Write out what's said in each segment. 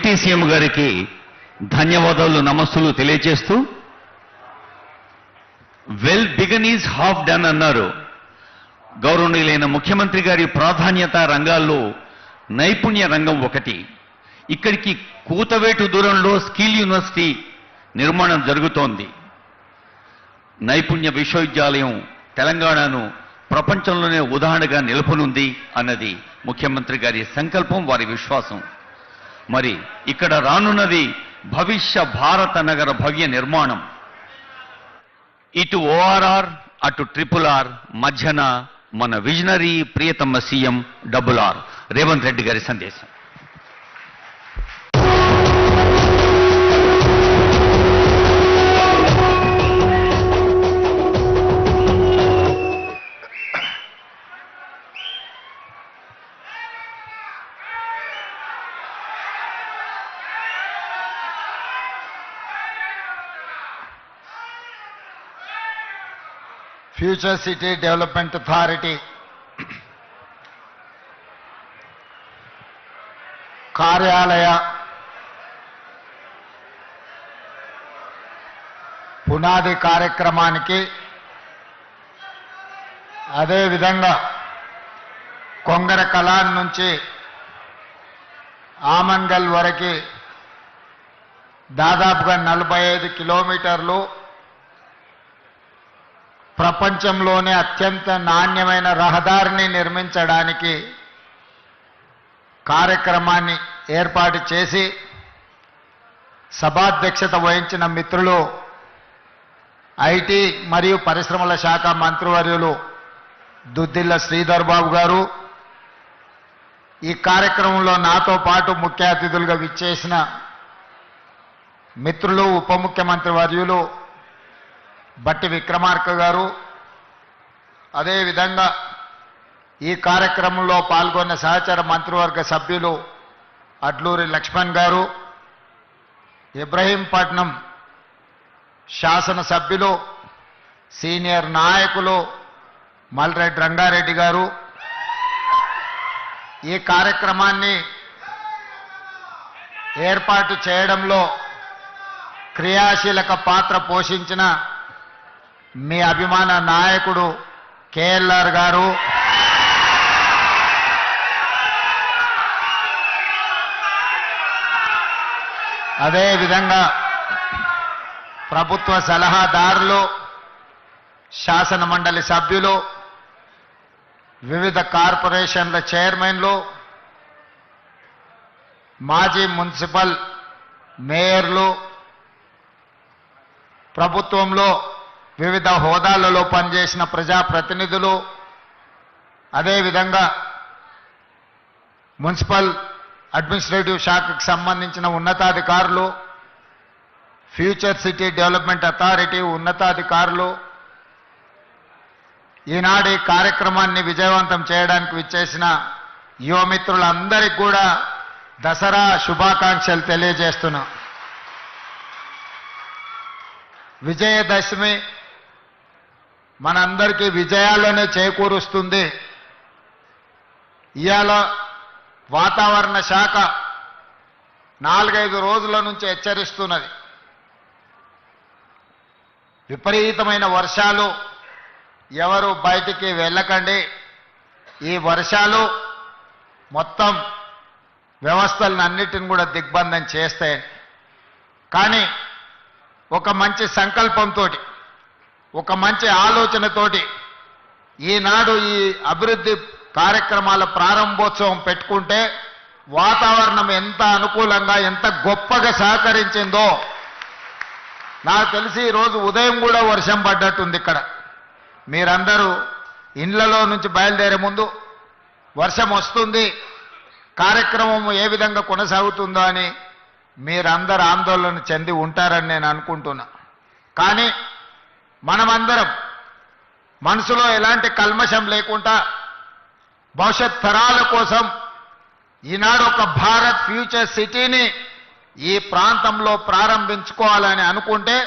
Deputy CM గారికి ధన్యవాదాలు నమస్సులు తెలియజేస్తూ well began is half done అన్నారు. గౌరవనీయులైన ముఖ్యమంత్రి గారి ప్రాధాన్యత రంగాల్లో నైపుణ్య రంగం ఒకటి. ఇక్కడికి కూతవేటు దూరంలో స్కిల్ యూనివర్సిటీ నిర్మాణం జరుగుతోంది. నైపుణ్య విశ్వవిద్యాలయం తెలంగాణను ప్రపంచంలోనే ఉదాహరణగా నిలపనుంది అన్నది ముఖ్యమంత్రి గారి సంకల్పం, వారి విశ్వాసం. మరి ఇక్కడ రానున్నది భవిష్య భారత నగర భవ్య నిర్మాణం. ఇటు ఓఆర్ఆర్ అటు RRR మధ్యన మన విజనరీ ప్రియతమ సీఎం RRR రేవంత్ రెడ్డి గారి సందేశం. Future City Development Authority కార్యాలయ పునాది కార్యక్రమానికి అదేవిధంగా కొంగర కలాన్ నుంచి ఆమన్గల్ వరకు దాదాపుగా 45 కిలోమీటర్లు ప్రపంచంలోనే అత్యంత నాణ్యమైన రహదారిని నిర్మించడానికి కార్యక్రమాన్ని ఏర్పాటు చేసి సభాధ్యక్షత వహించిన మిత్రులు ఐటీ మరియు పరిశ్రమల శాఖ మంత్రివర్యులు దుద్దిల్ల శ్రీధర్ బాబు గారు, ఈ కార్యక్రమంలో నాతో పాటు ముఖ్య అతిథులుగా విచ్చేసిన మిత్రులు ఉప ముఖ్యమంత్రి వర్యులు బట్టి విక్రమార్క గారు, అదేవిధంగా ఈ కార్యక్రమంలో పాల్గొన్న సహచర మంత్రివర్గ సభ్యులు అడ్లూరి లక్ష్మణ్ గారు, ఇబ్రహీంపట్నం శాసనసభ్యులు సీనియర్ నాయకులు మల్రెడ్డి రంగారెడ్డి గారు, ఈ కార్యక్రమాన్ని ఏర్పాటు చేయడంలో క్రియాశీలక పాత్ర పోషించిన మీ అభిమాన నాయకుడు కేఎల్ఆర్ గారు, అదేవిధంగా ప్రభుత్వ సలహాదారులు, శాసన మండలి సభ్యులు, వివిధ కార్పొరేషన్ల చైర్మన్లు, మాజీ మున్సిపల్ మేయర్లు, ప్రభుత్వంలో వివిధ హోదాలలో పనిచేసిన ప్రజాప్రతినిధులు, అదేవిధంగా మున్సిపల్ అడ్మినిస్ట్రేటివ్ శాఖకు సంబంధించిన ఉన్నతాధికారులు, ఫ్యూచర్ సిటీ డెవలప్మెంట్ అథారిటీ ఉన్నతాధికారులు, ఈనాడు ఈ కార్యక్రమాన్ని విజయవంతం చేయడానికి విచ్చేసిన యువమిత్రులందరికీ కూడా దసరా శుభాకాంక్షలు తెలియజేస్తున్నా. విజయదశమి మనందరికీ విజయాలనే చేకూరుస్తుంది. ఇవాళ వాతావరణ శాఖ 4-5 రోజుల నుంచి హెచ్చరిస్తున్నది. విపరీతమైన వర్షాలు, ఎవరు బయటికి వెళ్ళకండి, ఈ వర్షాలు మొత్తం వ్యవస్థలను అన్నిటిని కూడా దిగ్బంధం చేస్తాయి. కానీ ఒక మంచి సంకల్పంతో, ఒక మంచి ఆలోచనతోటి ఈనాడు ఈ అభివృద్ధి కార్యక్రమాల ప్రారంభోత్సవం పెట్టుకుంటే వాతావరణం ఎంత అనుకూలంగా ఎంత గొప్పగా సహకరించిందో నాకు తెలిసి ఈరోజు ఉదయం కూడా వర్షం పడ్డట్టుంది. ఇక్కడ మీరందరూ ఇండ్లలో నుంచి బయలుదేరే ముందు వర్షం వస్తుంది, కార్యక్రమం ఏ విధంగా కొనసాగుతుందో అని మీరందరూ ఆందోళన చెంది ఉంటారని నేను అనుకుంటున్నా. కానీ మనమందరం మనసులో ఎలాంటి కల్మషం లేకుండా భవిష్యత్ తరాల కోసం ఈనాడు ఒక భారత్ ఫ్యూచర్ సిటీని ఈ ప్రాంతంలో ప్రారంభించుకోవాలని అనుకుంటే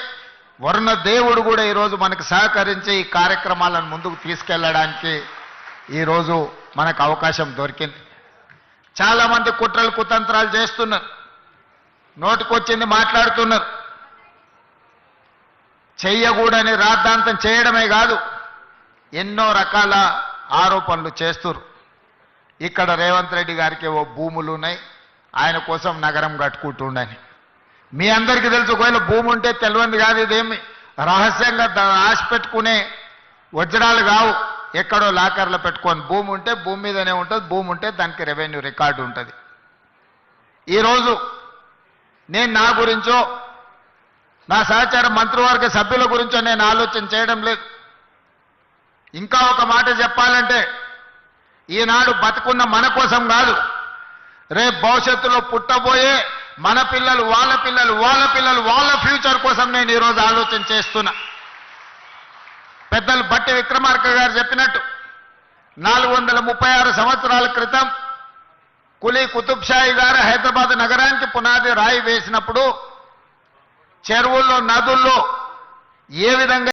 వరుణ దేవుడు కూడా ఈరోజు మనకు సహకరించి ఈ కార్యక్రమాలను ముందుకు తీసుకెళ్లడానికి ఈరోజు మనకు అవకాశం దొరికింది. చాలామంది కుట్రలు కుతంత్రాలు చేస్తున్నారు. నోటికొచ్చింది మాట్లాడుతున్నారు. చెయ్యకూడని రాద్ధాంతం చేయడమే కాదు, ఎన్నో రకాల ఆరోపణలు చేస్తున్నారు. ఇక్కడ రేవంత్ రెడ్డి గారికి ఓ భూములు ఉన్నాయి, ఆయన కోసం నగరం కట్టుకుంటుండని. మీ అందరికీ తెలుసు, ఒకవేళ భూమి ఉంటే తెలియంది కాదు, ఇదేమి రహస్యంగా ఆశ పెట్టుకునే వజ్రాలు కావు. ఎక్కడో లాకర్లో పెట్టుకొని భూమి ఉంటే భూమి మీదనే ఉంటుంది, భూమి ఉంటే దానికి రెవెన్యూ రికార్డు ఉంటుంది. ఈరోజు నేను నా గురించో నా సహచార మంత్రివర్గ సభ్యుల గురించో నేను ఆలోచన చేయడం లేదు. ఇంకా ఒక మాట చెప్పాలంటే, ఈనాడు బతుకున్న మన కోసం కాదు, రేపు భవిష్యత్తులో పుట్టబోయే మన పిల్లలు, వాళ్ళ పిల్లలు, వాళ్ళ పిల్లలు, వాళ్ళ ఫ్యూచర్ కోసం నేను ఈరోజు ఆలోచన చేస్తున్నా. పెద్దలు బట్టి విక్రమార్క గారు చెప్పినట్టు 436 సంవత్సరాల క్రితం కులీ కుతుబ్ షాహీ గారు హైదరాబాద్ నగరానికి పునాది రాయి వేసినప్పుడు చెరువుల్లో, నదుల్లో ఏ విధంగా